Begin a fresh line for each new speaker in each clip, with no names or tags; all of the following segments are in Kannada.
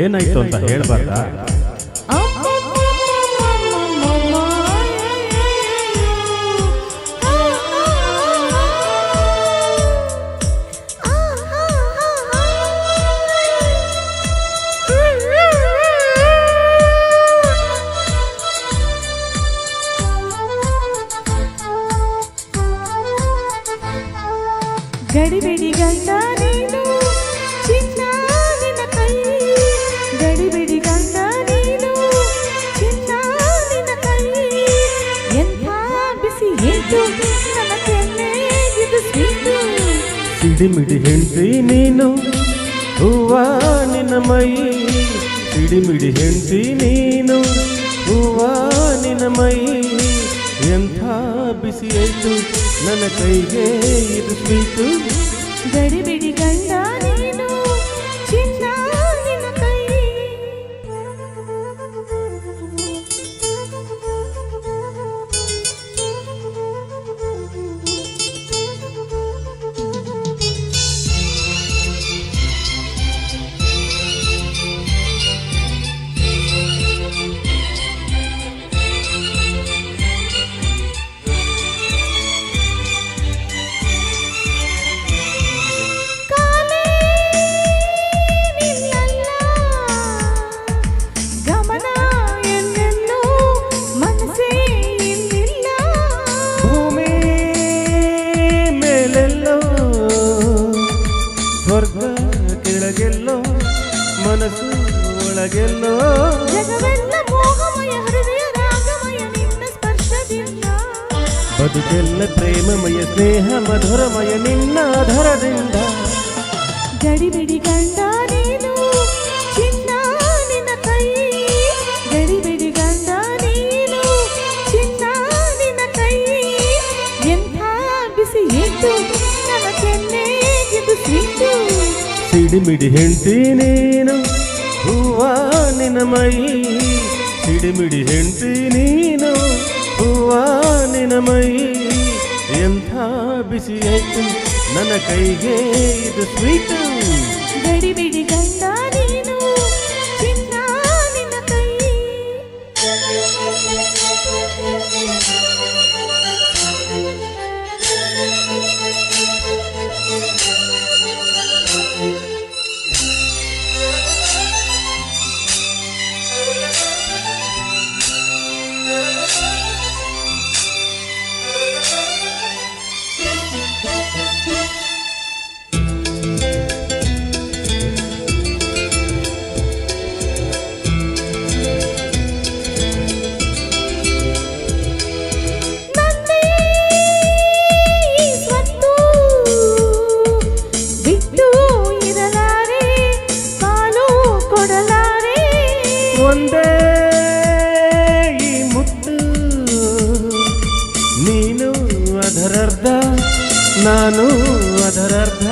ಏನಾಯ್ತು ಅಂತ ಹೇಳ್ಬಾರ್ದಾ?
ಗಡಿಬಿಡಿ ಗಂಡ ನೀನು ಚಿನ್ನ ನಿನ್ನ ಕೈ, ಗಡಿಬಿಡಿ ಗಂಡ ನೀನು ಚಿನ್ನ ನಿನ್ನ ಕೈ, ಎಂಥ ಬಿಸಿ ಏತು ನನ್ನ ಕೆನ್ನೆಗಿದು ಸ್ವೀಟು.
ಸಿಡಿಮಿಡಿ ಹೆಂಡ್ತಿ ನೀನು ಹೂವ ನಿನ್ನ ಮೈ, ಸಿಡಿಮಿಡಿ ಹೆಂಡ್ತಿ ನೀನು ಹೂವ ನಿನ್ನ ಮೈ, ಎಂಥ ಬಿಸಿ ಆಯ್ತು ನನ್ನ ಕೈಗೆ ಇದು ಸ್ವೀಟು.
ಗಡಿಬಿಡಿ ಗಂಡ ನೀನು ಚಿನ್ನ ನಿನ್ನ ಕೈ.
ಸ್ವರ್ಗ ಕೆಳಗೆಲ್ಲೋ ಮನಸ್ಸು ಒಳಗೆಲ್ಲೋ,
ಜಗವೆಲ್ಲ ಮೋಹಮಯ ಹೃದಯ ರಾಗಮಯ ನಿನ್ನ ಸ್ಪರ್ಶದಿಂದ,
ಬದುಕೆಲ್ಲ ಪ್ರೇಮಮಯ ಸ್ನೇಹ ಮಧುರಮಯ ನಿನ್ನ ಆಧಾರದಿಂದ.
ಗಡಿಬಿಡಿ ಗಂಡ ನೀನು ಚಿನ್ನ ನಿನ್ನ ಕೈ, ಗಡಿಬಿಡಿ ಗಂಡ ನೀನು ಚಿನ್ನ ನಿನ್ನ ಕೈ, ಎಂಥ ಬಿಸಿ ಏತು ನನ್ನ ಕೆನ್ನೆಗಿದು ಸ್ವೀಟು.
ಸಿಡಿಮಿಡಿ ಹೆಂಡ್ತಿ ನೀನು ಹೂವ ನಿನ್ನ ಮೈ, ಸಿಡಿಮಿಡಿ ಹೆಂಡ್ತಿ ನೀನು ಹೂವ ನಿನ್ನ ಮೈ, ಎಂಥ ಬಿಸಿ ಆಯ್ತು ನನ್ನ ಕೈಗೆ ಇದು ಸ್ವೀಟು.
ಗಡಿಬಿಡಿ ಗಂಡ ನೀನು ಚಿನ್ನ ನಿನ್ನ ಕೈ.
ಒಂದೇ ಈ ಮುತ್ತು ನೀನು ಅದರರ್ಧ ನಾನು ಅದರರ್ಧ,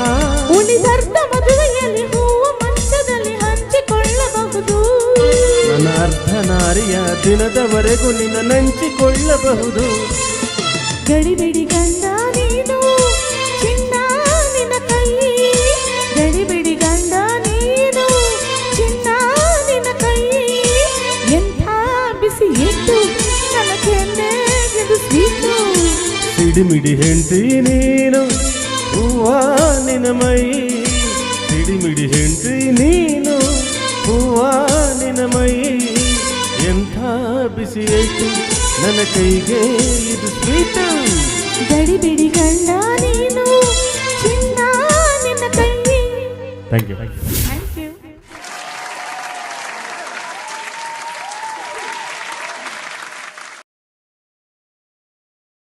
ಉಳಿದರ್ಧ ಮದುವೆಯಲ್ಲಿ ಹೂವು ಮಂಚದಲ್ಲಿ ಹಂಚಿಕೊಳ್ಳಬಹುದು,
ನನ್ನ ಅರ್ಧ ನಾರಿಯ ದಿನದವರೆಗೂ ನಿನ್ನ ನಂಚಿಕೊಳ್ಳಬಹುದು.
ಗಡಿಬಿಡಿ ಗಂಡ ನೀನು ಚಿನ್ನ ನಿನ್ನ ಕೈ, ಗಡಿಬಿಡಿ ಗಂಡ ನೀನು ಚಿನ್ನ ನಿನ್ನ ಕೈ, ಎಂಥ ಬಿಸಿ ಇತ್ತು ನನ್ನ ಕೆನ್ನೆಗಿದು ಸ್ವೀಟು.
ಸಿಡಿಮಿಡಿ ಹೆಂಡ್ತಿ ನೀನು ಹೂವ ನಿನ್ನ ಮೈ, ಸಿಡಿಮಿಡಿ ಹೆಂಡ್ತಿ ನೀನು ಹೂವ ನಿನ್ನ ಮೈ, ಎಂಥ ಬಿಸಿ ಆಯ್ತು ನನ್ನ ಕೈಗೆ ಇದು ಸ್ವೀಟು.
ಗಡಿಬಿಡಿ ಗಂಡ ನೀನು ಚಿನ್ನ ನಿನ್ನ ಕೈ.
Thank you.